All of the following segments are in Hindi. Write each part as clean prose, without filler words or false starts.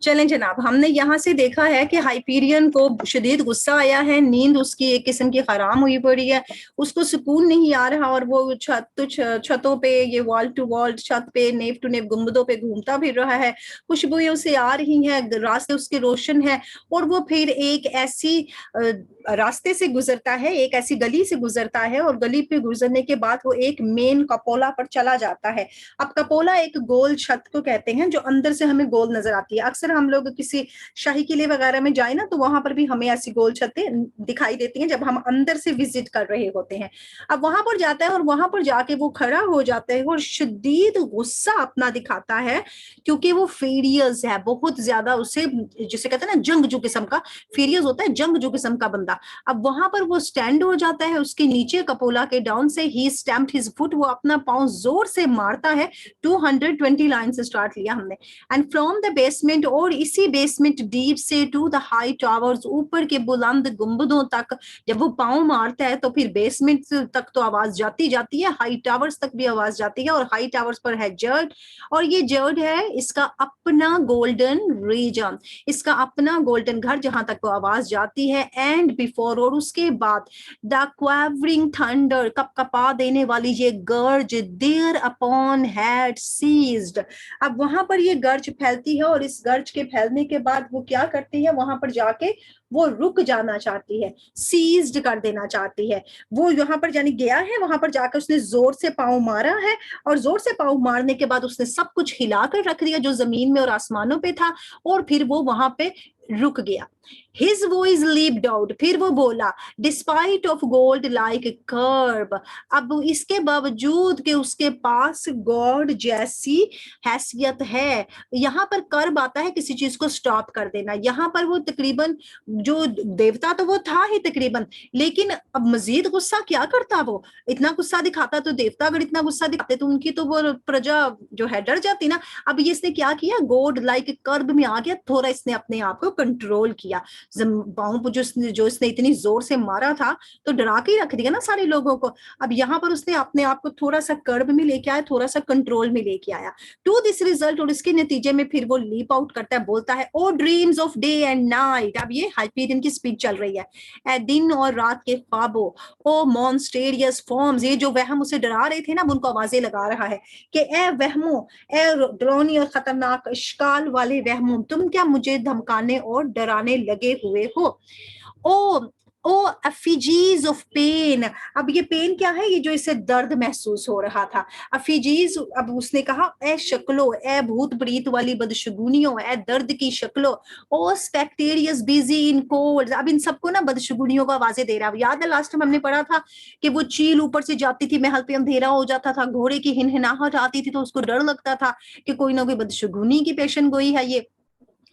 चलें जनाब, हमने यहाँ से देखा है कि हाइपीरियन को शदीद गुस्सा आया है, नींद उसकी एक किस्म की हराम हुई पड़ी है, उसको सुकून नहीं आ रहा और वो छतों पे, ये वॉल टू वॉल छत पे, नेव टू नेव गुंबदों पे घूमता फिर रहा है। खुशबुएं उसे आ रही हैं, रास्ते उसके रोशन है, और वो फिर एक ऐसी रास्ते से गुजरता है, एक ऐसी गली से गुजरता है, और गली पे गुजरने के बाद वो एक मेन कपोला पर चला जाता है। अब कपोला एक गोल छत को कहते हैं जो अंदर से हमें गोल नजर आती है। अक्सर हम लोग किसी शाही किले वगैरह में जाए ना, तो वहां पर भी हमें ऐसी गोल छतें दिखाई देती हैं जब हम अंदर से विजिट कर रहे होते हैं। अब वहां पर जाता है और वहां पर जाके वो खड़ा हो जाता है और शदीद गुस्सा अपना दिखाता है, क्योंकि वो फेरियस है बहुत ज्यादा, उसे जिसे कहते हैं ना जंगजू किस्म का, फेरियस होता है जंगजू किस्म का बंदा। अब वहां पर वो स्टैंड हो जाता है, उसके नीचे कपोला के डाउन से ही स्टैम्प्ड हिज फुट, वो अपना पांव जोर से मारता है। 220 लाइन से स्टार्ट लिया हमने। एंड फ्रॉम द बेसमेंट, और इसी बेसमेंट डीप से, टू द हाई टावर्स, ऊपर के बुलंद गुंबदों तक। जब वो पांव मारता है तो फिर बेसमेंट तक तो आवाज जाती जाती है, हाई टावर्स तक भी आवाज जाती है, और हाई टावर्स पर है जर्ड, और ये जर्ड है इसका अपना गोल्डन रीजन, इसका अपना गोल्डन घर जहां तक वो आवाज जाती है। एंड बिफोर, और उसके बाद, द क्वेवरिंग थंडर, कपकपा देने वाली ये गर्ज, देयर अपॉन हैड सीज्ड। अब वहां पर ये गर्ज फैलती है, और इस गर्ज के फैलने के बाद वो क्या करती है, वहां पर जाके वो रुक जाना चाहती है, सीज्ड कर देना चाहती है। वो यहाँ पर यानी गया है, वहां पर जाकर उसने जोर से पांव मारा है, और जोर से पांव मारने के बाद उसने सब कुछ हिलाकर रख दिया जो जमीन में और आसमानों पे था, और फिर वो वहां पे रुक गया। His voice leaped out, फिर वो बोला, डिस्पाइट ऑफ गोल्ड लाइक कर्ब, अब इसके बावजूद कि उसके पास गॉड जैसी हैसियत है। यहाँ पर कर्ब आता है किसी चीज को स्टॉप कर देना, यहाँ पर वो तकरीबन जो देवता तो वो था ही तकरीबन, लेकिन अब मजीद गुस्सा क्या करता, वो इतना गुस्सा दिखाता तो देवता अगर इतना गुस्सा दिखाते तो उनकी तो वो प्रजा जो है डर जाती ना। अब ये इसने क्या किया, गॉड लाइक कर्ब में आ गया, थोड़ा इसने अपने आप को कंट्रोल किया। पाँव को जो इसने इतनी जोर से मारा था तो डरा के ही रख दिया ना सारे लोगों को। अब यहाँ पर उसने अपने आप को थोड़ा सा कर्ब में लेके आया, थोड़ा सा कंट्रोल में लेके आया। टू दिस रिजल्ट, और इसके नतीजे में फिर वो लीप आउट करता है, बोलता है, O dreams of day and night. अब ये हाइपीरियन की स्पीच चल रही है, ए दिन और रात के ख्वाबों, ओ मॉन्स्टेरियस फॉर्म्स, ये जो वहम उसे डरा रहे थे ना, उनको आवाजें लगा रहा है कि ए वहमों, ए डरावनी और खतरनाक इश्काल वाले वहमों, तुम क्या मुझे धमकाने और डराने लगे हुए हो। ओ ओ एफिजीज ऑफ पेन, अब ये पेन क्या है, ये जो इसे दर्द महसूस हो रहा था। एफिजीज, अब उसने कहा, ए शक्लो, ए भूत प्रीत वाली बदशगुनियों, ए दर्द की शक्लो, ओ स्पेक्टेरियस बिजी इन कोल्ड। अब इन सबको ना बदशगुनियों को आवाजें दे रहा है। याद है लास्ट टाइम हमने पढ़ा था कि वो चील ऊपर से जाती थी, महल पे अंधेरा हो जाता था, घोड़े की हिनहिनाहट आती थी तो उसको डर लगता था कि कोई ना कोई बदशगुनी की पेशन गोई है ये।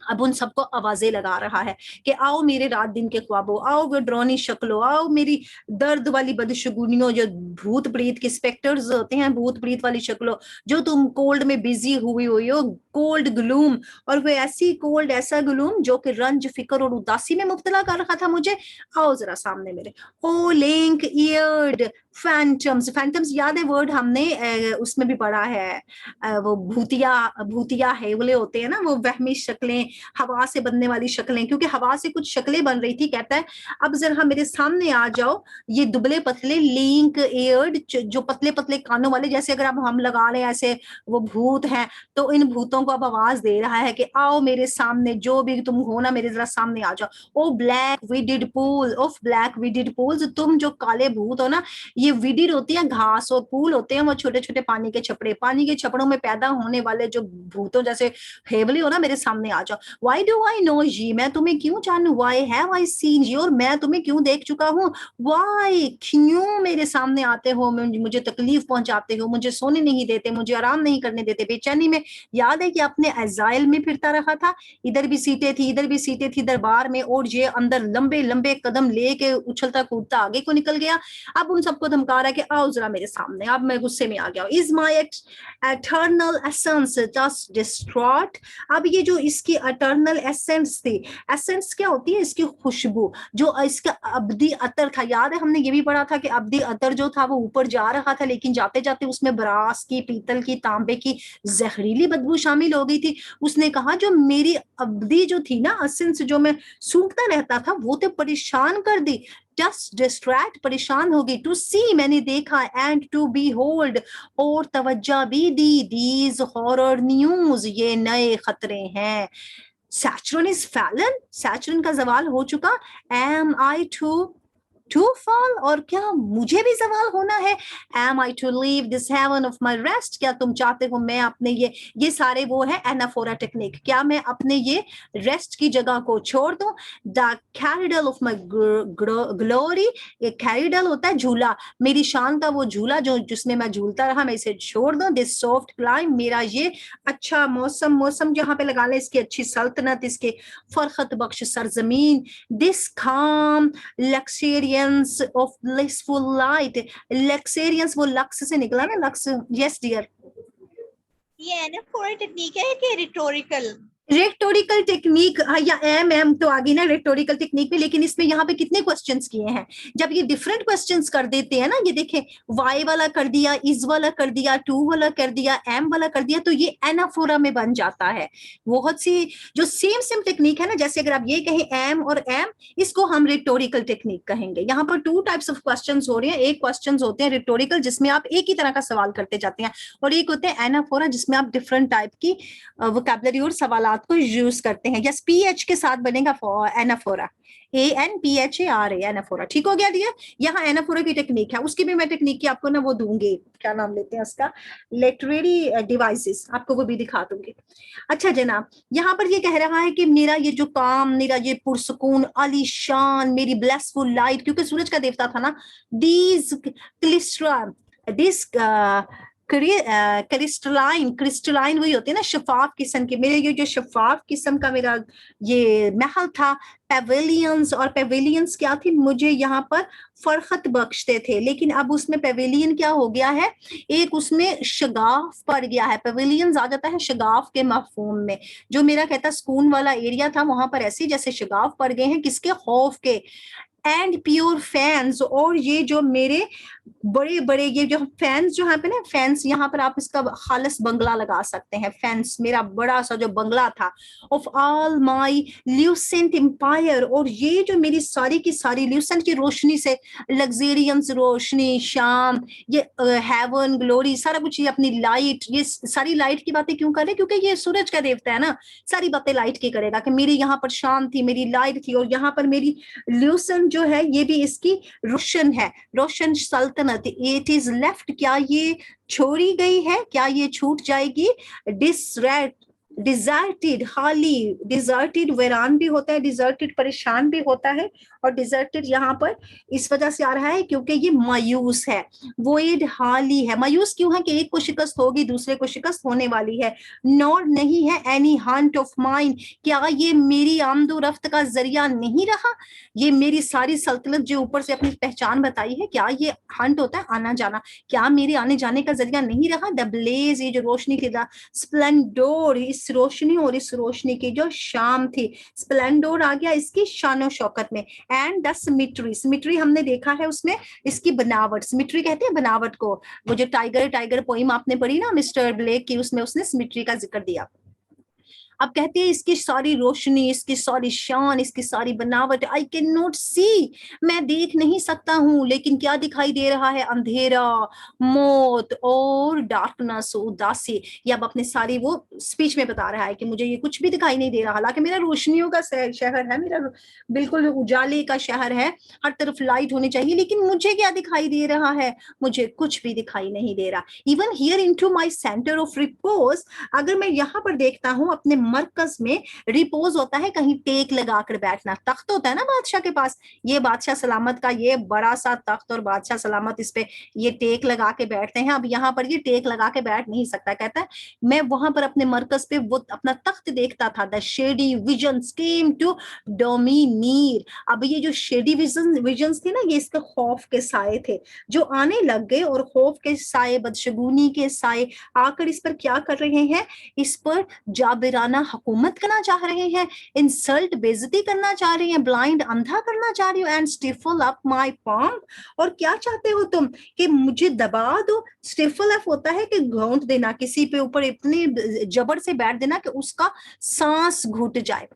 अब उन सबको आवाजें लगा रहा है कि आओ मेरे रात दिन के ख्वाबों, आओ वो ड्रोनी शक्लों, आओ मेरी दर्द वाली बदशगुनियों, जो भूत प्रीत के स्पेक्टर्स होते हैं, भूत प्रीत वाली शक्लों, जो तुम कोल्ड में बिजी हुई हुई हो, कोल्ड ग्लूम, और वो ऐसी कोल्ड, ऐसा ग्लूम जो कि रंज, फिक्र और उदासी में मुब्तला कर रखा था मुझे। आओ जरा सामने मेरे। ओ लिंक ईयर्ड फैंटम्स, फैंटम्स याद है वर्ड, हमने उसमें भी पढ़ा है, वो भूतिया, भूतिया हेवले होते हैं ना, वो वहमी शक्लें, हवा से बनने वाली शक्लें, क्योंकि हवा से कुछ शक्लें बन रही थी। कहता है, अब जरा मेरे सामने आ जाओ, ये दुबले पतले लिंक एयर्ड, जो पतले पतले कानों वाले, जैसे अगर अब हम लगा रहे हैं ऐसे वो भूत हैं, तो इन भूतों को अब आवाज दे रहा है कि आओ मेरे सामने, जो भी तुम हो ना, मेरे जरा सामने आ जाओ। O black weeded pool, of black weeded pools, तुम जो काले भूत हो ना, ये विडिड होती है घास, और पूल होते हैं वो छोटे छोटे पानी के छपड़े, पानी के छपड़ों में पैदा होने वाले जो भूतों जैसे हेवली हो ना, मेरे सामने आ जाओ। वाई डू आई नो जी, मैं तुम्हें क्यों जानू, वाई हैव आई सीन जी, और मैं तुम्हें क्यों देख चुका हूँ, वाई, क्यों मेरे सामने आते हो, मुझे तकलीफ पहुंचाते हो, मुझे सोने नहीं देते, मुझे आराम नहीं करने देते बेचैनी में। याद है कि अपने एजाइल में फिरता रहा था, इधर भी सीटें थी, इधर भी सीटें थी दरबार में, और ये अंदर लंबे लंबे कदम लेके उछलता कूदता आगे को निकल गया। अब उन सबको धमका रहा है कि आओ जरा मेरे सामने। अब मैं गुस्से में आ गया, is my eternal essence just distraught. अब ये जो इसकी एटर्नल एसेंस थी, एसेंस क्या होती है, इसकी खुशबू, जो इसका अब्दी अतर था। याद है हमने ये भी पढ़ा था कि अब्दी अतर जो था वो ऊपर जा रहा था, लेकिन जाते जाते उसमें ब्रास की, पीतल की, तांबे की जहरीली बदबू शामिल शामिल हो गई थी। उसने कहा जो मेरी अवधि जो थी ना, असिंस जो मैं सूंघता रहता था, वो तो परेशान कर दी। जस्ट डिस्ट्रैक्ट, परेशान हो गई। टू सी, मैंने देखा, एंड टू बी होल्ड, और तवज्जा भी दी, दीज हॉरर न्यूज, ये नए खतरे हैं। सैचुरन इज फैलन, सैचुरन का जवाल हो चुका। एम आई टू फॉल, और क्या मुझे भी सवाल होना है? Am I to leave this haven of my rest, क्या तुम चाहते हो मैं अपने ये सारे वो है एनाफोरा टेक्निक, क्या मैं अपने ये रेस्ट की जगह को छोड़ दूं? द कैरिडल ऑफ माई ग्लोरी, ये कैरिडल होता है झूला, मेरी शान का वो झूला जो जिसमें मैं झूलता रहा, मैं इसे छोड़ दूं? दिस सॉफ्ट क्लाइम, मेरा ये अच्छा मौसम, मौसम जहां पे लगा ले, इसकी अच्छी सल्तनत, इसके फरखत बख्श सरजमीन, दिस काम luxuriance of blissful light, luxuriance वो लक्स से निकला ना, लक्स। yes dear, ये एनाफोरा टेक्निक है कि रिटोरिकल? रेटोरिकल टेक्निक, या एम तो आगे ना रेटोरिकल टेक्निक में, लेकिन इसमें यहाँ पे कितने क्वेश्चंस किए हैं? जब ये डिफरेंट क्वेश्चंस कर देते हैं ना, ये देखें, वाई वाला कर दिया, इज वाला कर दिया, टू वाला कर दिया, एम वाला कर दिया, तो ये एनाफोरा में बन जाता है। बहुत सी जो सेम सेम टेक्निक है ना, जैसे अगर आप ये कहें एम और एम, इसको हम रेटोरिकल टेक्निक कहेंगे। यहाँ पर टू टाइप्स ऑफ क्वेश्चन हो रहे हैं। एक क्वेश्चन होते हैं रिटोरिकल, जिसमें आप एक ही तरह का सवाल करते जाते हैं, और एक होते हैं एनाफोरा, जिसमें आप डिफरेंट टाइप की वोकैबुलरी और सवाल को यूज करते हैं। यस, पीएच के साथ बनेगा एनाफोरा, ANPHARA, एनाफोरा। ठीक हो गया डियर? यहाँ एनाफोरा की टेक्निक है, उसकी भी मैं टेक्निक की आपको ना वो दूंगी, क्या नाम लेते हैं उसका, लिटरेरी डिवाइसेस, आपको वो भी दिखा दूंगी। अच्छा जनाब, यहाँ पर ये कह रहा है कि मेरा ये जो काम, मेरा ये पुरसकून आलीशान, मेरी ब्लेसफुल लाइट, क्योंकि सूरज का देवता था ना, दिस क्लिस्ट्रा, दिस क्रिस्टलाइन, क्रिस्टलाइन वही होती है ना शफाफ किस्म के, मेरे ये जो शफाफ किस्म का मेरा ये महल था, पेविलियंस, और पेविलियंस क्या थी, मुझे यहाँ पर फरखत बख्शते थे, लेकिन अब उसमें पेविलियन क्या हो गया है, एक उसमें शगाफ पड़ गया है। पेविलियंस आ जाता है शगाफ के मफहूम में, जो मेरा कहता स्कून वाला एरिया था, वहां पर ऐसे जैसे शगाफ पड़ गए हैं, किसके? खौफ के। एंड प्योर फैंस, और ये जो मेरे बड़े बड़े ये जो फैंस जो यहाँ पे ना, फैंस यहाँ पर आप इसका खालस बंगला लगा सकते हैं, फैंस मेरा बड़ा सा जो बंगला था, of all my lucent empire, और ये जो मेरी सारी की सारी ल्यूसेंट की रोशनी से, लग्जेरियंस रोशनी, शाम, ये हेवन, ग्लोरी, सारा कुछ, ये अपनी लाइट, ये सारी लाइट की बातें क्यों कर रहे? क्योंकि ये सूरज का देवता है ना, सारी बातें लाइट की करेगा कि मेरी यहाँ पर शाम थी, मेरी लाइट थी, और यहाँ पर मेरी ल्यूसेंट जो है ये भी इसकी रोशन है, रोशन सल्तनत। इट इज लेफ्ट, क्या ये छोड़ी गई है, क्या ये छूट जाएगी? डिजर्टेड, खाली, डिजर्टेड वीरान भी होता है, डिजर्टेड परेशान भी होता है, और डिजर्टेड यहाँ पर इस वजह से आ रहा है क्योंकि ये मायूस है, वोइड हाली है। मायूस क्यों है? कि एक को शिकस्त होगी, दूसरे को शिकस्त होने वाली है। नॉर नहीं है एनी हंट ऑफ माइंड, क्या ये मेरी आमदो रफ्त का जरिया नहीं रहा? ये मेरी सारी सल्तनत जो ऊपर से अपनी पहचान बताई है, क्या ये हंट होता है आना जाना, क्या मेरे आने जाने का जरिया नहीं रहा? द ब्लेज, ये जो रोशनी की, द स्प्लेंडोर, इस रोशनी और इस रोशनी की जो शाम थी, स्प्लेंडोर आ गया इसकी शानो शौकत में। एंड द सिमिट्री, सिमिट्री हमने देखा है उसमें इसकी बनावट, सिमिट्री कहते हैं बनावट को, वो जो टाइगर टाइगर पोइम आपने पढ़ी ना मिस्टर ब्लेक की, उसमें उसने सिमिट्री का जिक्र दिया। अब कहते हैं इसकी सारी रोशनी, इसकी सारी शान, इसकी सारी बनावट, आई कैन नॉट सी, मैं देख नहीं सकता हूं, लेकिन क्या दिखाई दे रहा है? अंधेरा, मौत और डार्कनेस, उदासी। ये अब अपने सारी वो स्पीच में बता रहा है कि मुझे ये कुछ भी दिखाई नहीं दे रहा, हालांकि मेरा रोशनियों का शहर है, मेरा बिल्कुल उजाले का शहर है, हर तरफ लाइट होनी चाहिए, लेकिन मुझे क्या दिखाई दे रहा है? मुझे कुछ भी दिखाई नहीं दे रहा। Even here into my centre of repose, अगर मैं यहाँ पर देखता हूँ अपने मरकज में, रिपोज होता है कहीं टेक लगाकर बैठना, तख्त होता है ना बादशाह के पास, ये बादशाह सलामत का ये बड़ा सा तख्त, और बादशाह सलामत इस पे ये टेक लगा के बैठते हैं। अब यहाँ पर ये टेक लगा के बैठ नहीं सकता, कहता है मैं वहां पर अपने मरकज पे वो अपना तख्त देखता था। The shady visions came to domineer, अब ये जो शेडी विजन्स थे ना, ये इसके खौफ के साए थे जो आने लग गए, और खौफ के साए, बदशगुनी के साए आकर इस पर क्या कर रहे हैं? इस पर जाबिराना दीवाना हुकूमत करना चाह रहे हैं, इंसल्ट बेइज्जती करना चाह रहे हैं, ब्लाइंड अंधा करना चाह रही हो, and stifle up my palm, और क्या चाहते हो तुम कि मुझे दबा दो। स्टिफल अप होता है कि घोंट देना, किसी पे ऊपर इतनी जबर से बैठ देना कि उसका सांस घुट जाए।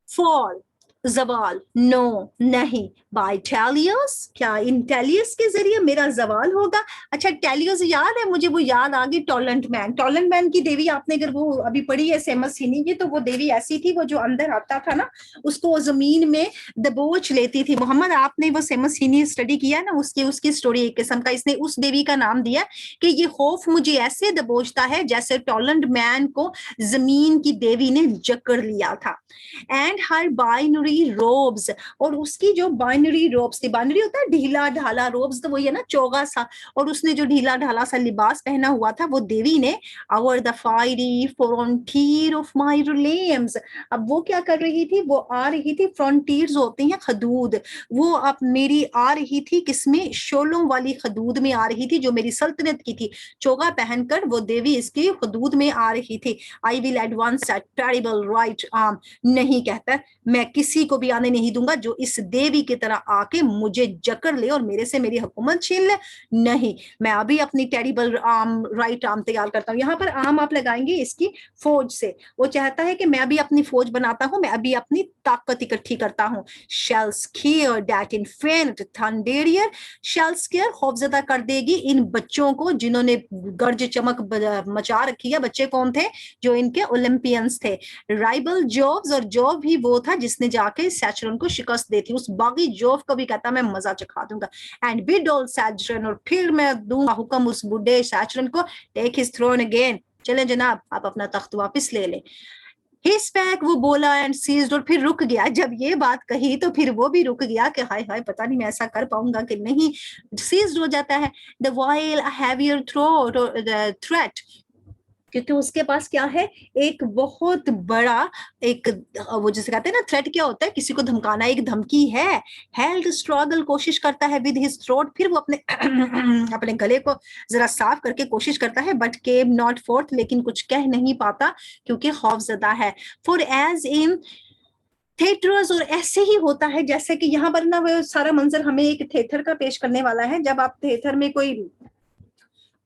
फॉल, जवाल, नो, नहीं। बाय टेलियस, क्या इन टेलियस के जरिए मेरा जवाल होगा? अच्छा, टेलियस याद है मुझे, वो याद आ गई टॉलेंट मैन। टॉलेंट मैन की देवी आपने अगर वो अभी पढ़ी है सेमसिनी की, तो वो देवी ऐसी थी, वो जो अंदर आता था ना उसको वो जमीन में दबोच लेती थी। मोहम्मद, आपने वो सेमसिनी स्टडी किया ना, उसकी स्टोरी एक किस्म का, इसने उस देवी का नाम दिया कि ये खौफ मुझे ऐसे दबोचता है जैसे टॉलेंट मैन को जमीन की देवी ने जकड़ लिया था। एंड हर बाइनरी रोब्स, और उसकी जो बाइनरी रोब्स थी, बाइनरी होता है ढीला ढाला, रोब्स तो वही है ना, चोगा सा, और उसने जो ढीला ढाला सा लिबास पहना हुआ था, वो देवी ने over the fiery frontier of my realms. अब वो क्या कर रही थी, वो आ रही थी, फ्रंटियर्स होती हैं खदूद, वो अब मेरी आ रही थी किसमें, शोलों वाली खदूद में आ रही थी, जो मेरी सल्तनत की थी। चोगा पहनकर वो देवी इसकी खदूद में आ रही थी। I will advance a terrible right arm, नहीं कहता मैं किसी को भी आने नहीं दूंगा जो इस देवी की तरह आके मुझे जकड़ ले और मेरे से मेरी हुकूमत छीन ले। नहीं, मैं अभी अपनी टेरिबल आर्म, राइट आर्म तैयार करता हूँ। यहाँ पर आर्म आप लगाएंगे इसकी फौज से। वो चाहता है कि मैं अभी अपनी फौज बनाता हूँ, मैं अभी अपनी ताकत इकट्ठी करता हूँ। Shall scare that infant thunderer, shall scare खौफजदा कर देगी इन बच्चों को जिन्होंने गर्ज चमक मचा रखी है। बच्चे कौन थे? जो इनके ओलंपियंस थे। राइबल जोव्स, और जोव भी वो था जिसने जाके सैचरन को शिकस्त दी थी। उस बागी जोव को भी कहता मैं मजा चखा दूंगा। एंड बिड ओल्ड सैचरन, और फिर मैं दूंगा हुक्म उस बुढ़े सैचरन को, टेक हिज थ्रोन अगेन, चले जनाब आप अपना तख्त वापस ले लें। हिज बैक, वो बोला, एंड सीज्ड, और फिर रुक गया। जब ये बात कही तो फिर वो भी रुक गया कि हाय हाय पता नहीं मैं ऐसा कर पाऊंगा कि नहीं। सीज्ड हो जाता है। The while heavier throat, threat, क्योंकि उसके पास क्या है, एक बहुत बड़ा एक, वो जिसे कहते हैं ना थ्रेट, क्या होता है किसी को धमकाना, एक धमकी है। हेल्ड स्ट्रगल, कोशिश करता है विद हिज थ्रोट, फिर वो अपने अपने गले को जरा साफ करके कोशिश करता है, बट केम नॉट फोर्थ, लेकिन कुछ कह नहीं पाता क्योंकि खौफजदा है। फॉर एज इन थिएटर्स, और ऐसे ही होता है जैसे कि यहाँ पर ना वो सारा मंजर हमें एक थिएटर का पेश करने वाला है। जब आप थिएटर में कोई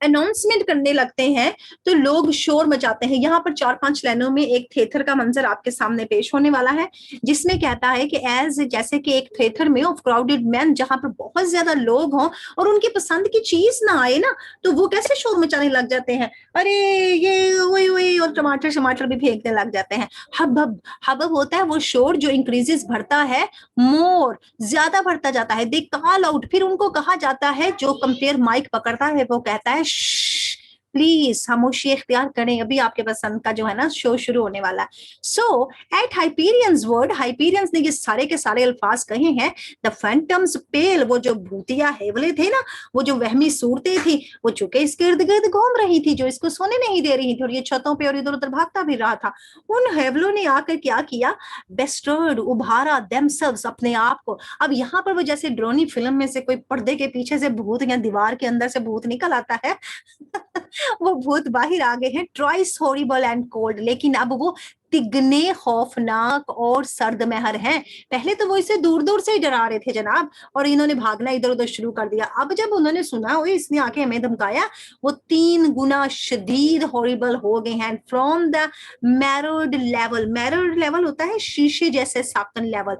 अनाउंसमेंट करने लगते हैं तो लोग शोर मचाते हैं। यहाँ पर 4-5 लाइनों में एक थिएटर का मंजर आपके सामने पेश होने वाला है, जिसमें कहता है कि एज, जैसे कि एक थिएटर में ऑफ क्राउडेड मैन, जहां पर बहुत ज्यादा लोग हों और उनकी पसंद की चीज ना आए ना, तो वो कैसे शोर मचाने लग जाते हैं, अरे ये वही वही, और टमाटर शमाटर भी फेंकने लग जाते हैं। हबब, हबब होता है वो शोर जो इंक्रीजेस बढ़ता है, मोर, ज्यादा बढ़ता जाता है। दे कॉल आउट, फिर उनको कहा जाता है, जो कंपेयर माइक पकड़ता है वो कहता है प्लीज खामोशी इख्तियार करें, अभी आपके पसंद का जो है ना शो शुरू होने वाला है। सो एट हाइपीरियंस वर्ड, हाइपीरियंस ने ये सारे के सारे अल्फाज कहे हैं। द फैंटम्स पेल, वो जो भूतिया हेवले थे ना, वो जो वहमी सूरतें थी, वो चुके इसके इर्द गिर्द घूम रही थी, जो इसको सोने नहीं दे रही थी, और ये छतों पे और इधर उधर भागता भी रहा था। उन हेवलों ने आकर क्या किया, बेस्टर्ड, उभारा देमसेल्व्स, अपने आप को। अब यहाँ पर वो जैसे ड्रोनी फिल्म में से कोई पर्दे के पीछे से भूत या दीवार के अंदर से भूत निकल आता है वो भूत बाहर आ गए हैं, ट्वाइस हॉरिबल एंड कोल्ड, लेकिन अब वो तिगने खौफनाक और सर्द महर हैं। पहले तो वो इसे दूर दूर से ही डरा रहे थे जनाब, और इन्होंने भागना इधर उधर शुरू कर दिया। अब जब उन्होंने सुना वो इसने आके हमें धमकाया, वो 3 गुना शदीद हॉरिबल हो गए हैं। फ्रॉम द मैरोड लेवल, मैरोड लेवल होता है शीशे जैसे साकन लेवल,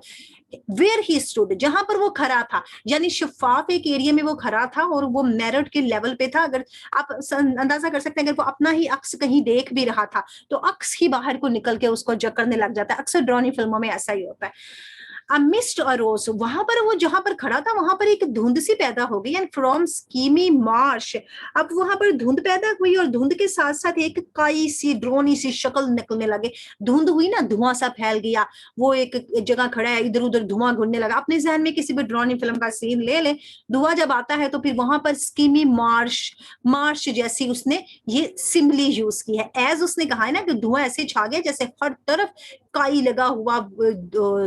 वेयर ही स्टूड, जहां पर वो खड़ा था, यानी शफाफ एक एरिया में वो खड़ा था और वो मैरोड के लेवल पे था। अगर आप अंदाजा कर सकते हैं, अगर वो अपना ही अक्स कहीं देख भी रहा था तो अक्स ही बाहर को निकल के उसको जकड़ने लग जाता है। अक्सर ड्रोनी फिल्मों में ऐसा ही होता है। अमिस्ट अरोस, वहां पर वो जहां पर खड़ा था वहां पर एक धुंध सी पैदा हो गई, एंड फ्रॉम स्कीमी मार्श, अब वहां पर धुंध पैदा हुई और धुंध के साथ साथ एक काई सी ड्रोनी सी शक्ल निकलने लगे। धुंध हुई ना, धुआं सा फैल गया, वो एक जगह खड़ा है, इधर उधर धुआं घुलने लगा। अपने जहन में किसी भी ड्रोनी फिल्म का सीन ले ले, धुआं जब आता है तो फिर वहां पर स्कीमी मार्श, मार्श जैसी उसने ये सिमली यूज की है। एज उसने कहा है ना कि धुआं ऐसे छा गया जैसे हर तरफ काई लगा हुआ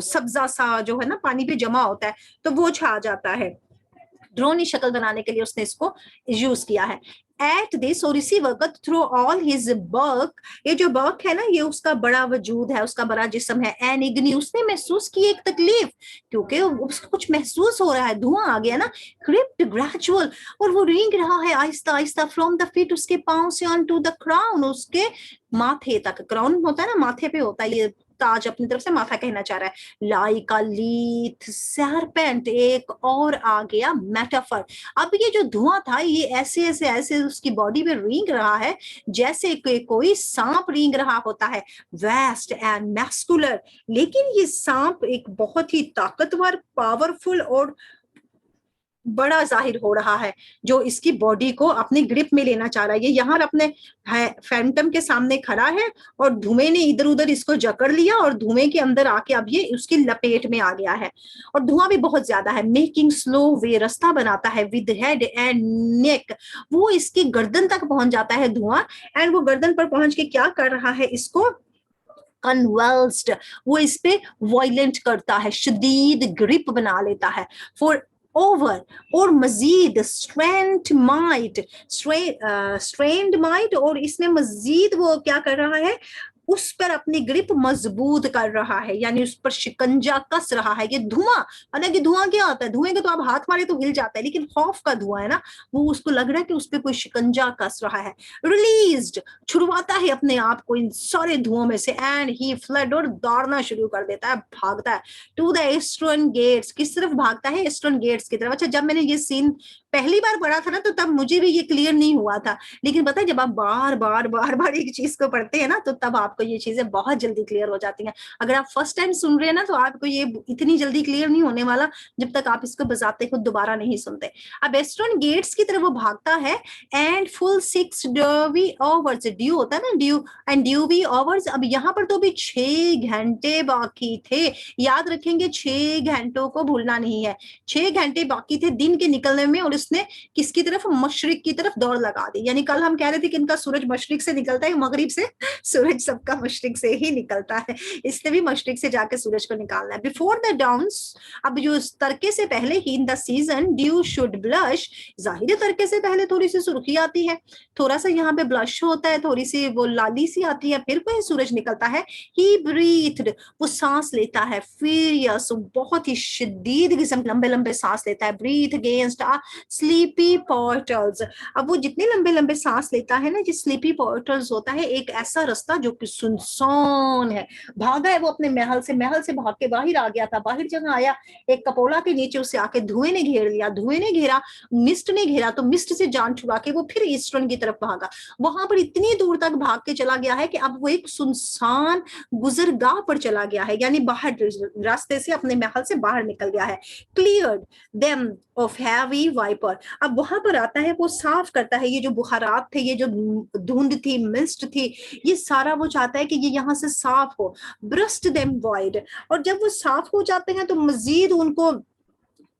सब्जा सा जो है ना पानी पे जमा होता है, तो वो छा जाता है। ड्रोनी शक्ल बनाने के लिए उसने इसको यूज किया है। एट दिस, और इसी वक्त थ्रू ऑल हिज बर्क, ये जो बर्क है ना, ये उसका बड़ा वजूद है, उसका बड़ा जिस्म है। एन इग्नी, उसने महसूस की एक तकलीफ, क्योंकि उसको कुछ महसूस हो रहा है, धुआं आ गया ना। क्रिप्ट ग्रेजुअल, और वो रेंग रहा है Aahista Aahista, from the feet, उसके पांव से, ऑन टू द क्राउन, उसके माथे तक। क्राउन होता है ना, माथे पे होता है, ये ताज अपनी तरफ से माथा कहना चाह रहा है। लाइक अ लीथ सरपेंट, एक और आ गया मेटाफर। अब ये जो धुआं था, ये ऐसे ऐसे ऐसे उसकी बॉडी में रेंग रहा है जैसे कोई सांप रेंग रहा होता है, वेस्ट एंड मैस्कुलर। लेकिन ये सांप एक बहुत ही ताकतवर, पावरफुल और बड़ा जाहिर हो रहा है, जो इसकी बॉडी को अपनी ग्रिप में लेना चाह रहा है। ये यहाँ अपने फैंटम के सामने खड़ा है और धुएं ने इधर उधर इसको जकड़ लिया और धुएं के अंदर आके अब ये उसकी लपेट में आ गया है। और धुआं भी बहुत ज्यादा है। मेकिंग स्लो वे, रास्ता बनाता है विद हेड एंड नेक, वो इसकी गर्दन तक पहुंच जाता है धुआं। एंड वो गर्दन पर पहुंच के क्या कर रहा है, इसको कन्वल्स्ड, वो इस पे वायलेंट करता है, शदीद ग्रिप बना लेता है। फॉर ओवर, और मजीद, स्ट्रेंथ माइट, स्ट्रेंड माइट, और इसमें मजीद वो क्या कर रहा है, उस पर अपनी ग्रिप मजबूत कर रहा है, यानी उस पर शिकंजा कस रहा है। ये धुआं, हालांकि धुआं क्या होता है, धुएं को तो आप हाथ मारे तो हिल जाता है, लेकिन खौफ का धुआं है ना, वो उसको लग रहा है कि उस पर कोई शिकंजा कस रहा है। रिलीज्ड, छुड़वाता है अपने आप को इन सारे धुओं में से। एंड ही फ्लड, और दौड़ना शुरू कर देता है, भागता है टू द ईस्टर्न गेट्स। किस तरफ भागता है, ईस्टर्न गेट्स की तरफ। अच्छा, जब मैंने ये सीन पहली बार पढ़ा था ना, तो तब मुझे भी ये क्लियर नहीं हुआ था, लेकिन पता है जब आप बार बार बार बार एक चीज को पढ़ते हैं ना, तो तब आपको ये चीजें बहुत जल्दी क्लियर हो जाती हैं। अगर आप फर्स्ट टाइम सुन रहे हैं ना, तो आपको ये इतनी जल्दी क्लियर नहीं होने वाला जब तक आप इसको बजाते खुद दोबारा नहीं सुनते। अब वेस्टर्न गेट्स की तरफ वो भागता है। And full 6 dewy hours, due होता है ना, ड्यू एंड ड्यूवी आवर्स। अब यहाँ पर तो भी 6 घंटे बाकी थे, याद रखेंगे 6 घंटों को भूलना नहीं है। 6 घंटे बाकी थे दिन के निकलने में, और उसने किसकी तरफ, मशरिक की तरफ दौड़ लगा दी। यानी कल हम कह रहे थे कि इनका सूरज मशरिक से निकलता है, मगरिब से, सूरज सबका मशरिक से ही निकलता है, इसने भी मशरिक से जाके सूरज को निकालना है। बिफोर द डाउन्स, अब जो तड़के से पहले ही, in the season due should blush, जाहिर है तड़के से पहले थोड़ी सी सुर्खी आती है, थोड़ा सा यहाँ पे ब्लश होता है, थोड़ी सी वो लाली सी आती है, फिर कोई सूरज निकलता है। ही ब्रीथ्ड, वो सांस लेता है, फ्यूरियस, बहुत ही शदीद किस्म, लंबे लंबे सांस लेता है। ब्रीथ अगेंस्ट स्लीपी पोर्टल्स, अब वो जितने लंबे लंबे सांस लेता है ना, जो स्लीपी पोर्टल्स होता है, एक ऐसा रास्ता जो कि सुनसान है। भागा है वो अपने महल से, महल से भाग के बाहर आ गया था, बाहर जगह आया, एक कपोला के नीचे उसे आके धुएं ने घेर लिया, धुएं ने घेरा, मिस्ट ने घेरा, तो मिस्ट से जान छुड़ा के वो फिर ईस्टर्न की तरफ भागा। वहां पर इतनी दूर तक भाग के चला गया है कि अब वो एक सुनसान गुजरगाह पर चला गया है, यानी बाहर रास्ते से, अपने महल से बाहर निकल गया है। Cleared them of heavy vapour, अब वहां पर आता है, वो साफ करता है ये जो बुखारात थे, ये जो धुंध थी, मिस्ट थी, ये सारा वो चाहता है कि ये यहाँ से साफ हो। ब्रस्ट देम वॉइड, और जब वो साफ हो जाते हैं तो मजीद उनको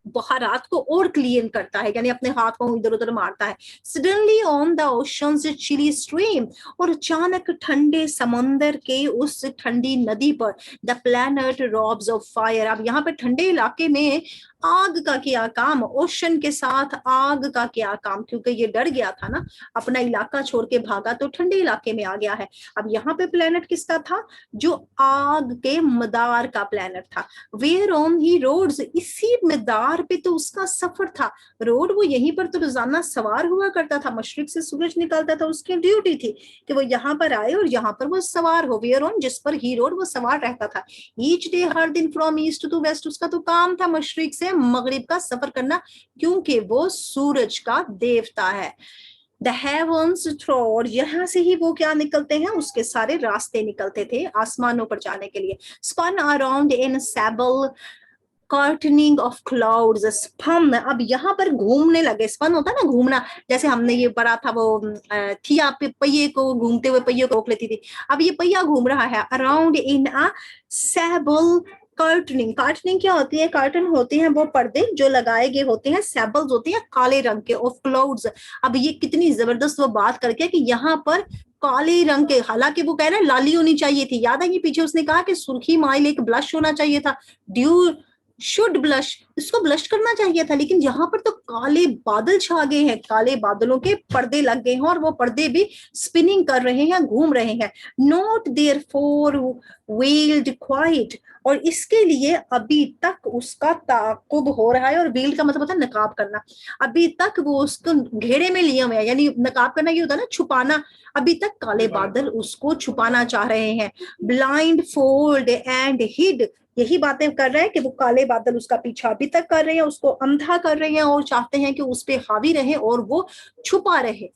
बुखारात को और क्लीन करता है, यानी अपने हाथ को इधर उधर मारता है। Suddenly on the ocean's chilly stream, और अचानक ठंडे समंदर के उस ठंडी नदी पर, the planet robs of fire, अब यहाँ पे ठंडे इलाके में आग का क्या काम, ओशन के साथ आग का क्या काम, क्योंकि ये डर गया था ना, अपना इलाका छोड़ के भागा तो ठंडे इलाके में आ गया है। अब यहाँ पे प्लैनेट किसका था, जो आग के मदार का प्लैनेट था। वेयर ऑन ही रोड्स, इसी मदार पे तो उसका सफर था, रोड वो यहीं पर तो रोजाना सवार हुआ करता था, मशरिक से सूरज निकलता था, उसकी ड्यूटी थी कि वो यहाँ पर आए और यहाँ पर वो सवार हो। वेयर ऑन, जिस पर ही रोड, वो सवार रहता था। ईच डे, हर दिन, फ्रॉम ईस्ट टू वेस्ट, उसका तो काम था मशरिक से मगरिब का सफर करना, क्योंकि वो सूरज का देवता है। द हेवंस थ्रो, और यहाँ से ही वो क्या निकलते हैं, उसके सारे रास्ते निकलते थे आसमानों पर जाने के लिए। Spun around in sable curtaining of clouds, spun, अब यहाँ पर घूमने लगे। स्पन होता है ना घूमना, जैसे हमने ये पढ़ा था वो थिया पे पहिए को, घूमते हुए पहिए को रोक लेती थी, अब ये पहिया घूम रहा है। अराउंड इन अ सैबल कर्टनिंग, कर्टनिंग क्या होती है, कर्टन होते हैं वो पर्दे जो लगाए गए होते हैं, सैबल्स होते हैं काले रंग के, ऑफ क्लाउड्स। अब ये कितनी जबरदस्त वो बात करके कि यहाँ पर काले रंग के, हालांकि वो कह रहे हैं लाली होनी चाहिए थी, याद है ये पीछे उसने कहा कि सुर्खी माइल एक ब्लश होना चाहिए था, ड्यू शुड ब्लश, इसको ब्लश करना चाहिए था, लेकिन यहाँ पर तो काले बादल छा गए हैं, काले बादलों के पर्दे लग गए हैं और वो पर्दे भी स्पिनिंग कर रहे हैं, घूम रहे हैं। Not therefore veiled quite, और इसके लिए अभी तक उसका ताकुब हो रहा है, और वेल्ड का मतलब होता है नकाब करना, अभी तक वो उसको घेरे में लिए हुए हैं, यानी नकाब करना ये होता है ना छुपाना, अभी तक काले बादल उसको छुपाना चाह रहे हैं। ब्लाइंड फोल्ड एंड हिड, यही बातें कर रहे हैं कि वो काले बादल उसका पीछा अभी तक कर रहे हैं, उसको अंधा कर रहे हैं और चाहते हैं कि उस पे हावी रहे और वो छुपा रहे।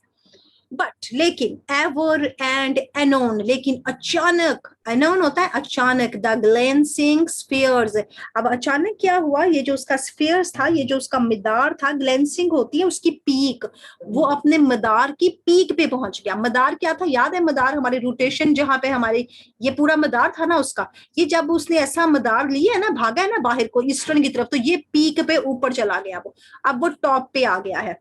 बट लेकिन एवर एंड एनोन, लेकिन अचानक, एनोन होता है अचानक, द ग्लेंसिंग स्फीयर्स, अब अचानक क्या हुआ, ये जो उसका स्फीयर्स था, ये जो उसका मदार था, ग्लेंसिंग होती है उसकी पीक, वो अपने मदार की पीक पे पहुंच गया। मदार क्या था याद है, मदार हमारी रोटेशन, जहां पे हमारी ये पूरा मदार था ना उसका, ये जब उसने ऐसा मदार लिया है ना, भागा है ना बाहर को ईस्टर्न की तरफ, तो ये पीक पे ऊपर चला गया, वो अब वो टॉप पे आ गया है।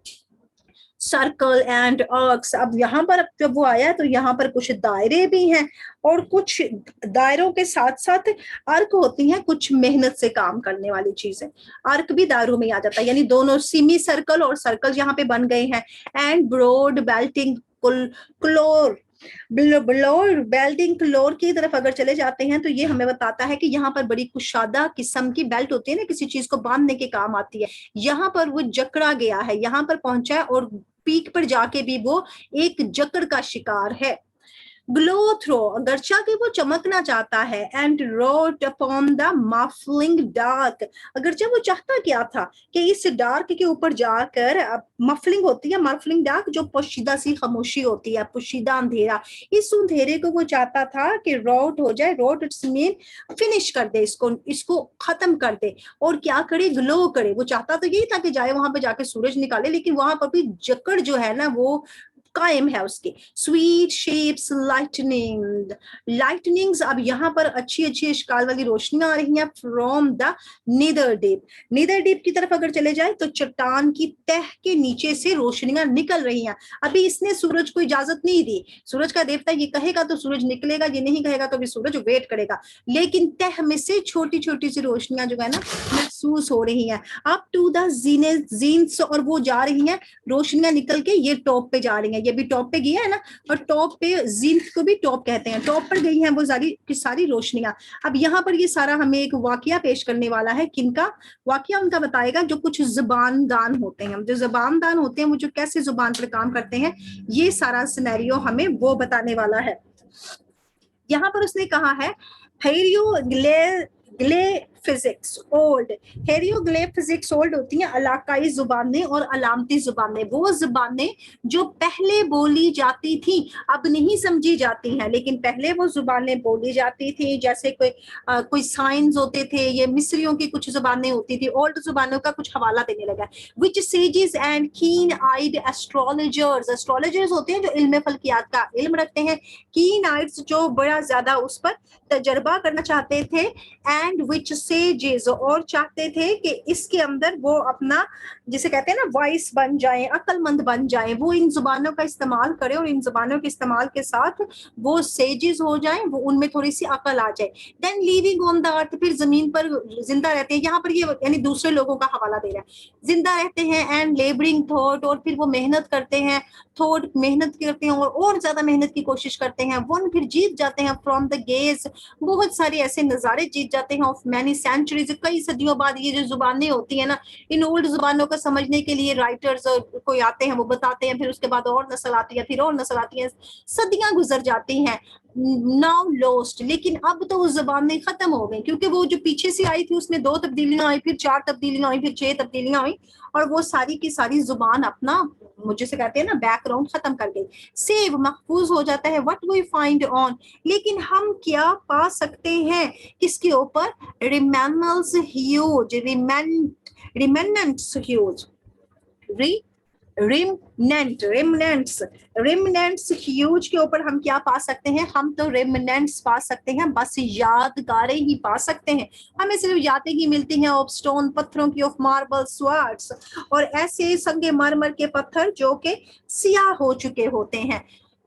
सर्कल एंड आर्क्स, अब यहाँ पर जब वो आया तो यहाँ पर कुछ दायरे भी हैं, और कुछ दायरों के साथ साथ अर्क होती हैं, कुछ मेहनत से काम करने वाली चीजें, अर्क भी दायरों में आ जाता है, यानी दोनों सेमी सर्कल और सर्कल यहाँ पे बन गए हैं। एंड ब्रॉड बेल्टिंग क्लोर, ब्लोर बेल्टिंग क्लोर की तरफ अगर चले जाते हैं तो ये हमें बताता है कि यहाँ पर बड़ी कुशादा किस्म की बेल्ट होती है ना, किसी चीज को बांधने के काम आती है, यहाँ पर वो जकड़ा गया है, यहाँ पर पहुंचा है और पीक पर जाके भी वो एक जकड़ का शिकार है। ग्लो थ्रो, अगरचा कि वो चमकना चाहता है। And wrought upon the muffling dark, अगरचा वो चाहता क्या था कि इस डार्क के ऊपर जाकर, मफलिंग होती है, मफलिंग डार्क जो पोशीदा सी खामोशी होती है, पोशीदा अंधेरा, इस अंधेरे को वो चाहता था कि रोट हो जाए, रोट इट्स मीन फिनिश कर दे, इसको इसको खत्म कर दे, और क्या करे, ग्लो करे। वो चाहता तो यही था कि जाए वहां पे जाके सूरज निकाले, लेकिन वहां पर भी जकड़ जो है ना वो कायम है उसकी। स्वीट शेप्स लाइटनिंग, लाइटनिंग्स, अब यहाँ पर अच्छी अच्छी इश्काल वाली रोशनियां आ रही हैं from the neither deep, neither deep की तरफ अगर चले जाए तो चट्टान की तह के नीचे से रोशनियां निकल रही हैं। अभी इसने सूरज को इजाजत नहीं दी, सूरज का देवता ये कहेगा तो सूरज निकलेगा, ये नहीं कहेगा तो भी सूरज वेट करेगा, लेकिन तह में से छोटी छोटी सी रोशनियां जो है ना महसूस हो रही हैं। अप टू द जीन्स, और वो जा रही हैं, रोशनियां निकल के ये टॉप पे जा रही हैं, ये भी टॉप पे गया है ना, और टॉप पे जीन्स को भी टॉप कहते हैं, टॉप पर गई हैं वो सारी की सारी रोशनियां। अब यहाँ पर ये सारा हमें एक वाकया पेश करने वाला है, किनका वाकया, उनका बताएगा जो कुछ जुबानदान होते हैं, जो जुबानदान होते हैं वो जो कैसे जुबान पर काम करते हैं, ये सारा सिनेरियो हमें वो बताने वाला है। यहाँ पर उसने कहा है हेरियोग्लिफिक्स ओल्ड, हेरियोग्लिफिक्स ओल्ड होती हैं इलाकाई जुबानें और अलामती जुबानें, वो जुबानें जो पहले बोली जाती थी अब नहीं समझी जाती हैं, लेकिन पहले वो जुबानें बोली जाती थी, जैसे कोई साइंस होते थे, ये मिस्रियों की कुछ जुबानें होती थी, ओल्ड जुबानों का कुछ हवाला देने लगा। विच सेजेस एंड कीन आइड एस्ट्रोलॉजर्स, एस्ट्रोलॉजर्स होते हैं जो इल्म फल्कियात का इल्म रखते हैं, कीन आइड्स जो बड़ा ज्यादा उस पर तजर्बा करना चाहते थे, एंड विच सेजेस, और चाहते थे कि इसके अंदर वो अपना जिसे कहते हैं ना वाइस बन जाए, अक्लमंद बन जाए, वो इन जुबानों का इस्तेमाल करे और इन जुबानों के इस्तेमाल के साथ वो सेजेस हो जाए, वो उनमें थोड़ी सी अकल आ जाए। Then living on the earth, फिर जमीन पर जिंदा रहते हैं, यहाँ पर ये यानी दूसरे लोगों का हवाला दे रहा है, जिंदा रहते हैं। एंड लेबरिंग थॉट, और फिर वो मेहनत करते हैं, थॉट मेहनत करते हैं और ज्यादा मेहनत की कोशिश करते हैं। वन, फिर जीत जाते हैं फ्रॉम द गेज, बहुत सारे ऐसे नजारे जीत जाते हैं ऑफ मैनी सेंचुरीज, कई सदियों बाद। ये जो जुबानें होती है ना, इन ओल्ड जुबानों को समझने के लिए राइटर्स कोई आते हैं, वो बताते हैं, फिर उसके बाद और नस्ल आती है, फिर और नस्ल आती है, सदियां गुजर जाती हैं। नाउ लॉस्ट, लेकिन अब तो वो जुबानें खत्म हो गई, क्योंकि वो जो पीछे से आई थी उसमें 2 तब्दीलियां आई, फिर 4 तब्दीलियां आई, फिर 6 तब्दीलियां आई, और वो सारी की सारी जुबान अपना मुझे से कहते हैं ना बैकग्राउंड खत्म कर गई। सेव, महफूज हो जाता है। व्हाट वी फाइंड ऑन, लेकिन हम क्या पा सकते हैं किसके ऊपर, रिमेनल्स ह्यूज, रिमेनेंट्स ह्यूज, रिमनेंट्स ह्यूज के ऊपर हम क्या पा सकते हैं, हम तो रिमनेंट्स पा सकते हैं, बस यादगारें ही पा सकते हैं, हमें सिर्फ यादें ही मिलती हैं ऑफ स्टोन, पत्थरों की, ऑफ मार्बल स्वार्ड्स, और ऐसे संगे मरमर के पत्थर जो के सियाह हो चुके होते हैं।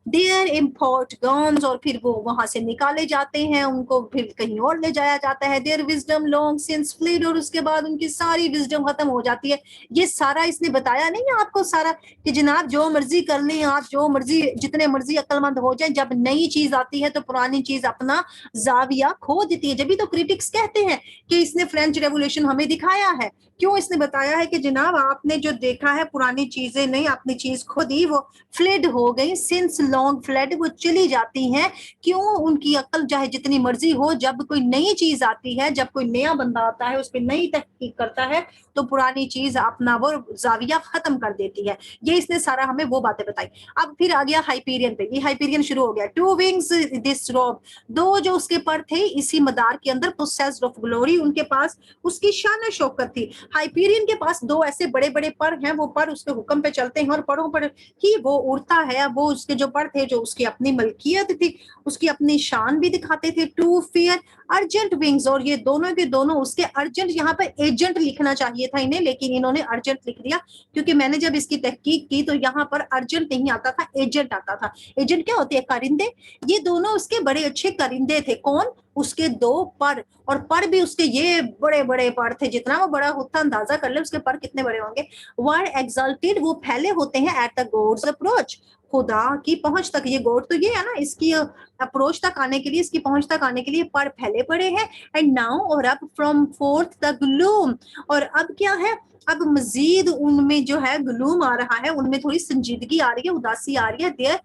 देयर इम्पोर्ट गन्स, और फिर वो वहां से निकाले जाते हैं, उनको फिर कहीं और ले जाया जाता है। There wisdom long since fled, और उसके बाद उनकी सारी विजडम खत्म हो जाती है। ये सारा इसने बताया नहीं है आपको सारा कि जनाब जो मर्जी कर लें आप, जो मर्जी जितने मर्जी अक्लमंद हो जाए, जब नई चीज आती है तो पुरानी चीज अपना जाविया खो देती है। जब भी तो क्रिटिक्स कहते हैं कि इसने फ्रेंच रेवोल्यूशन हमें दिखाया है। क्यों इसने बताया है कि जनाब आपने जो देखा है पुरानी चीजें नहीं, अपनी चीज खो दी, वो फ्लड हो गई, सिंस लॉन्ग फ्लड, वो चली जाती हैं। क्यों? उनकी अक्ल चाहे जितनी मर्जी हो, जब कोई नई चीज आती है, जब कोई नया बंदा आता है, उस पर नई तहकीक करता है, तो पुरानी चीज अपना वो जाविया खत्म कर देती है। ये इसने सारा हमें वो बातें बताई। अब फिर आ गया हाइपीरियन पे, ये हाइपीरियन शुरू हो गया। टू विंग्स दिस रोब, दो जो उसके पर थे इसी मदार के अंदर, पोसेस्ड ऑफ ग्लोरी, उनके पास उसकी शान शौकत थी। हाइपीरियन के पास दो ऐसे बड़े बड़े पर हैं, वो पर उसके हुक्म पे चलते हैं और परों पर ही वो उड़ता है। वो उसके जो पर थे, जो उसकी अपनी मलकियत थी, उसकी अपनी शान भी दिखाते थे। टू फियर अर्जेंट विंग्स, और ये दोनों के दोनों उसके अर्जेंट, यहाँ पे एजेंट लिखना चाहिए था इन्हें, लेकिन इन्होंने अर्जेंट लिख दिया, क्योंकि मैंने जब इसकी तहकीक की तो यहाँ पर अर्जेंट नहीं आता था, एजेंट आता था। एजेंट क्या होते हैं? कारिंदे। ये दोनों उसके बड़े अच्छे कारिंदे थे। कौन? उसके दो पर, और पर भी उसके ये बड़े बड़े पर थे, जितना वो बड़ा होता अंदाजा कर ले उसके पर कितने बड़े होंगे। वर एक्सल्टेड, वो फैले होते हैं एट द गॉड्स अप्रोच, खुदा की पहुंच तक। ये गॉड तो ये है ना, इसकी अप्रोच तक आने के लिए, इसकी पहुंच तक आने के लिए पर फैले पड़े हैं। एंड नाउ, और अब फ्रॉम फोर्थ द ग्लूम, और अब क्या है? अब मजीद उनमें जो है ग्लूम आ रहा है, उनमें थोड़ी संजीदगी आ रही है, उदासी आ रही है। देयर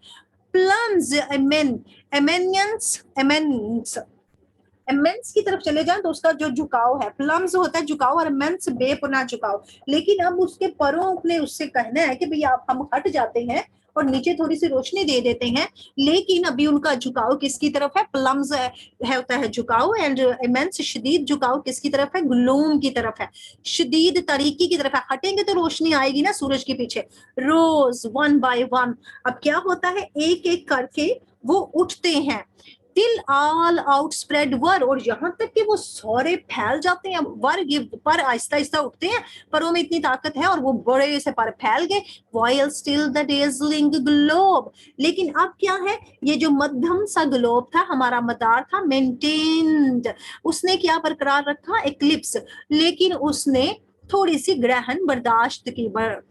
प्लम्स एमेनियंस इमेंस की तरफ चले जाएं तो उसका जो झुकाव है, प्लम्स होता है झुकाव, और इमेंस बेपनाह झुकाव। लेकिन अब उसके परों ने उससे कहना है कि भैया आप, हम हट जाते हैं और नीचे थोड़ी सी रोशनी दे देते हैं। लेकिन अभी उनका झुकाव किसकी तरफ है? प्लम्स है होता है झुकाव, एंड इमेंस शदीद झुकाव किसकी तरफ है? ग्लूम की तरफ है, शदीद तारीकी की तरफ है। हटेंगे तो रोशनी आएगी ना सूरज के पीछे। रोज वन बाय वन, अब क्या होता है? एक एक करके वो उठते हैं। टिल ऑल आउटस्प्रेड वर, और यहाँ तक कि वो सारे फैल जाते हैं। वर, ये पर आहिस्ता आहिस्ता उठते हैं, परों में इतनी ताकत है और वो बड़े से पर फैल गए। While still the dazzling globe, लेकिन अब क्या है? ये जो मध्यम सा ग्लोब था, हमारा मदार था, मेंटेन्ड, उसने क्या बरकरार रखा? एक्लिप्स, लेकिन उसने थोड़ी सी ग्रहण बर्दाश्त की।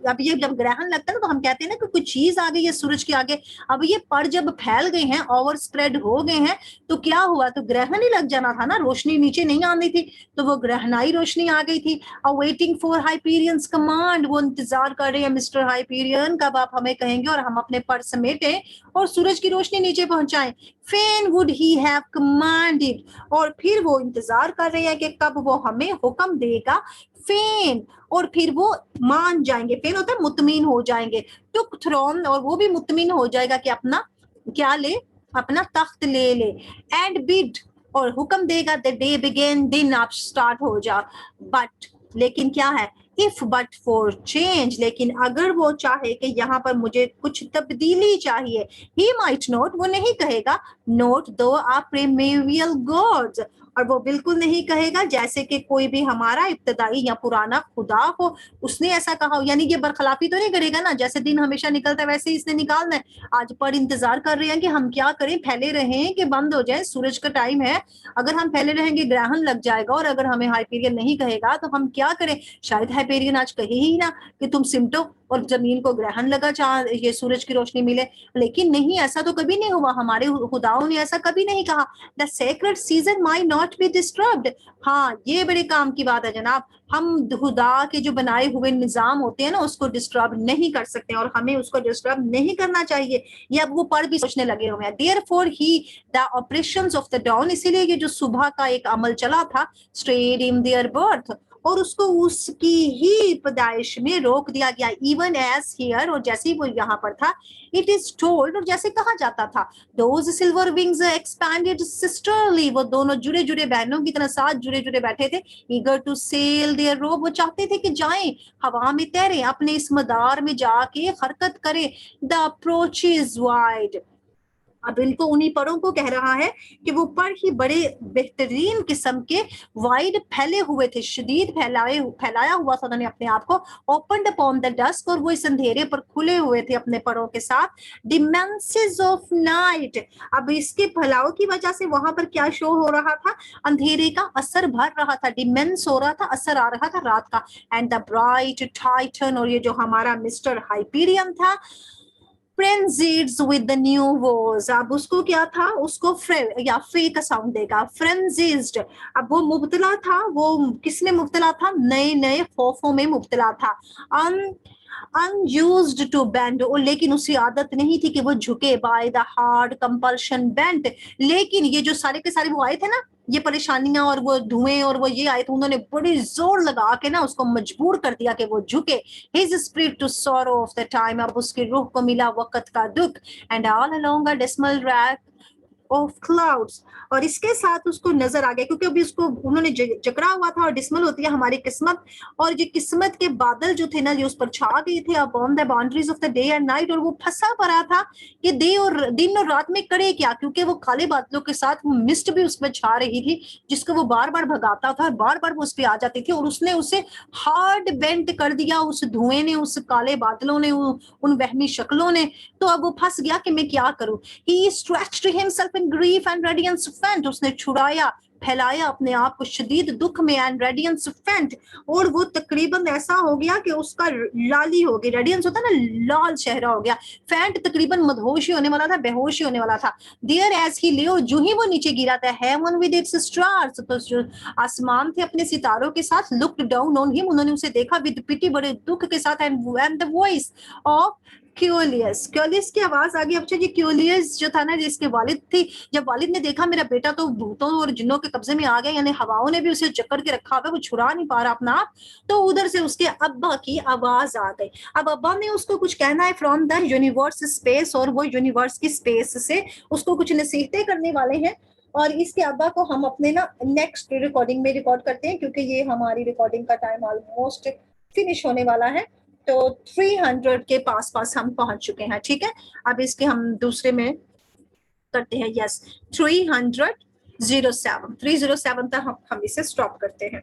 अब ये जब ग्रहण लगता है ना, तो हम कहते हैं ना कि कुछ चीज आ गई है सूरज के आगे। अब ये पर जब फैल गए हैं, ओवर स्प्रेड हो गए हैं, तो क्या हुआ? तो ग्रहण ही लग जाना था ना, रोशनी नीचे नहीं आनी थी, तो वो ग्रहणाई रोशनी आ गई थी। वेटिंग फॉर हाइपीरियंस कमांड, वो इंतजार कर रहे हैं मिस्टर हाइपीरियन, कब आप हमें कहेंगे और हम अपने पर समेटें और सूरज की रोशनी नीचे पहुंचाएं। फेन वुड ही हैव कमांडेड, और फिर वो इंतजार कर रहे हैं कि कब वो हमें हुक्म देगा। फेन, और फिर वो मान जाएंगे। फेन होता है मुतमीन हो जाएंगे। टुक थ्रोन, और वो भी मुतमीन हो जाएगा कि अपना क्या ले? अपना तख्त ले ले। एंड बिड, और हुक्म देगा द डे बिगेन, दिन आप स्टार्ट हो जा। बट, लेकिन क्या है? इफ बट फॉर चेंज, लेकिन अगर वो चाहे कि यहाँ पर मुझे कुछ तब्दीली चाहिए, ही माइट नोट, वो नहीं कहेगा नोट दो आ प्रीमेवियल गॉड्स, और वो बिल्कुल नहीं कहेगा जैसे कि कोई भी हमारा इब्तदाई या पुराना खुदा हो, उसने ऐसा कहा हो। यानी ये बरखलाफी तो नहीं करेगा ना, जैसे दिन हमेशा निकलता है वैसे ही इसने निकालना है। आज पर इंतजार कर रहे हैं कि हम क्या करें, फैले रहें कि बंद हो जाए? सूरज का टाइम है, अगर हम फैले रहेंगे ग्रहण लग जाएगा, और अगर हमें हाइपीरियन नहीं कहेगा तो हम क्या करें? शायद हाइपीरियन आज कहे ही ना कि तुम सिमटो और जमीन को ग्रहण लगा, चाह ये सूरज की रोशनी मिले। लेकिन नहीं, ऐसा तो कभी नहीं हुआ, हमारे खुदाओं ने ऐसा कभी नहीं कहा। The sacred season may not be disturbed, हाँ ये बड़े काम की बात है जनाब, हम खुदा के जो बनाए हुए निजाम होते हैं ना, उसको डिस्टर्ब नहीं कर सकते, और हमें उसको डिस्टर्ब नहीं करना चाहिए। ये अब वो पर भी सोचने लगे हुए हैं। Therefore he the operations of the dawn, इसीलिए ये जो सुबह का एक अमल चला था, स्ट्रेड इन देयर बर्थ, और उसको उसकी ही पैदाइश में रोक दिया गया। इवन एज हियर, और जैसे ही वो यहाँ पर था, इट इज टोल्ड, और जैसे कहा जाता था, those silver wings expanded sisterly, वो दोनों जुड़े जुड़े बहनों की तरह साथ जुड़े जुड़े बैठे थे। ईगर टू सेल देयर रोब, वो चाहते थे कि जाएं, हवा में तैरें, अपने इस मदार में जाके हरकत करें। द अप्रोच इज वाइड, अब इनको उन्हीं परों को कह रहा है कि वो पर ही बड़े बेहतरीन किस्म के वाइड फैले हुए थे, शदीद फैलाया हुआ था उन्होंने अपने आप को। ओपनड अपॉन द डस्क, और वो इस अंधेरे पर खुले हुए थे अपने परों के साथ। डिमेंसेस ऑफ नाइट, अब इसके फैलाव की वजह से वहां पर क्या शो हो रहा था, अंधेरे का असर भर रहा था, डिमेंस हो रहा था, असर आ रहा था रात का। एंड द ब्राइट टाइटन, और ये जो हमारा मिस्टर हाइपीरियन था, फ्रेंजीड्स विद द न्यू वॉर्स, अब उसको क्या था, उसको या फे का साउंड देगा, फ्रेंजीज्ड। अब वो मुब्तला था, वो किसमें मुब्तला था, नए नए खौफों में मुब्तला था। अनयूज्ड टू बेंड, लेकिन उसी आदत नहीं थी कि वो झुके, by the hard compulsion bent. लेकिन ये जो सारे के सारे वो आए थे ना, ये परेशानियां और वो धुएं और वो ये आए थे, उन्होंने बड़ी जोर लगा के ना उसको मजबूर कर दिया कि वो झुके। His spirit to sorrow of the time, अब उसकी रूह को मिला वक्त का दुख। And all along a dismal rack of clouds, और इसके साथ उसको नजर आ गया, क्योंकि अभी उसको उन्होंने जकड़ा हुआ था, और डिस्मल होती है हमारी किस्मत, और ये किस्मत के बादल जो थे ना, ये उस पर छा गए थे upon the boundaries of the day and night, और वो फंसा पड़ा था कि दिन और रात में करे क्या, क्योंकि वो काले बादलों के साथ वो मिस्ट भी उसमें छा रही थी, जिसको वो बार बार भगाता था, बार बार वो उस पर आ जाती थी, और उसने उसे हार्ड बेंट कर दिया, उस धुएं ने, उस काले बादलों ने, उन वहमी शक्लों ने। तो अब वो फंस गया कि मैं क्या करूं। He stretched himself in grief and radiance faint, उसने छुड़ाया, फैलाया अपने आप को शदीद दुख में, एंड रेडियंस फेंट, और वो तकरीबन ऐसा हो गया कि उसका लाली हो गई, रेडियंस होता है ना, लाल चेहरा हो गया, फेंट तकरीबन मदहोश ही होने वाला था, बेहोश ही होने वाला था। देयर एज ही ले, जो ही वो नीचे गिरा था, हेवन विद इट्स स्टार्स, तो जो आसमान थे अपने सितारों के साथ, लुक्ड डाउन ऑन हिम, उन्होंने उसे देखा, विद पिटी, बड़े दुख के साथ, एंड द वॉइस ऑफ क्यूलियस, क्यूलियस की आवाज आ गई। अब ये क्यूलियस जो था ना, जिसके वालिद थी, जब वालिद ने देखा मेरा बेटा तो भूतों और जिन्नों के कब्जे में आ गया, यानी हवाओं ने भी उसे जकड़ के रखा हुआ, वो छुड़ा नहीं पा रहा अपना आप, तो उधर से उसके अब्बा की आवाज आ गई। अब अब्बा ने उसको कुछ कहना है फ्रॉम द यूनिवर्स स्पेस, और वो यूनिवर्स की स्पेस से उसको कुछ नसीहतें करने वाले हैं। और इसके अब्बा को हम अपने ना नेक्स्ट रिकॉर्डिंग में रिकॉर्ड करते हैं, क्योंकि ये हमारी रिकॉर्डिंग का टाइम ऑलमोस्ट फिनिश होने वाला है, तो 300 के पास पास हम पहुंच चुके हैं। ठीक है, अब इसके हम दूसरे में करते हैं। यस, 307 तक हम इसे स्टॉप करते हैं।